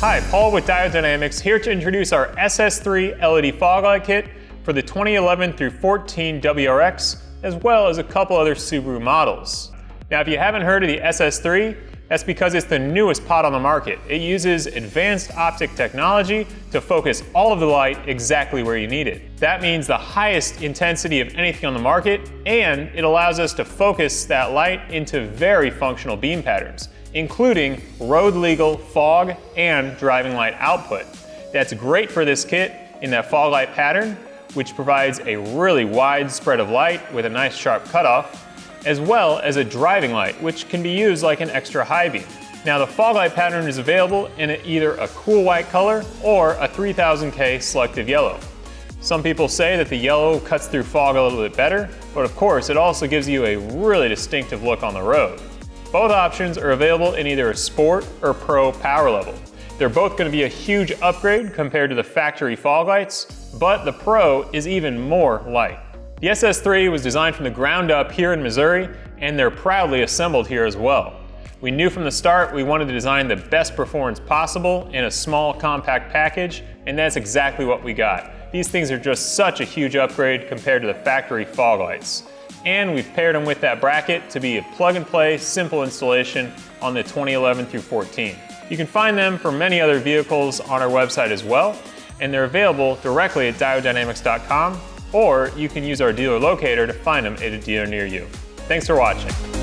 Hi, Paul with Diode Dynamics here to introduce our SS3 LED fog light kit for the 2011 through 14 WRX, as well as a couple other Subaru models. Now, if you haven't heard of the SS3, that's because it's the newest pod on the market. It uses advanced optic technology to focus all of the light exactly where you need it. That means the highest intensity of anything on the market, and it allows us to focus that light into very functional beam patterns, including road legal fog and driving light output. That's great for this kit in that fog light pattern, which provides a really wide spread of light with a nice sharp cutoff, as well as a driving light, which can be used like an extra high beam. Now, the fog light pattern is available in either a cool white color or a 3000K selective yellow. Some people say that the yellow cuts through fog a little bit better, but of course it also gives you a really distinctive look on the road. Both options are available in either a Sport or Pro power level. They're both going to be a huge upgrade compared to the factory fog lights, but the Pro is even more light. The SS3 was designed from the ground up here in Missouri, and they're proudly assembled here as well. We knew from the start we wanted to design the best performance possible in a small, compact package, and that's exactly what we got. These things are just such a huge upgrade compared to the factory fog lights. And we've paired them with that bracket to be a plug-and-play, simple installation on the 2011 through 14. You can find them for many other vehicles on our website as well, and they're available directly at diodedynamics.com, or you can use our dealer locator to find them at a dealer near you. Thanks for watching.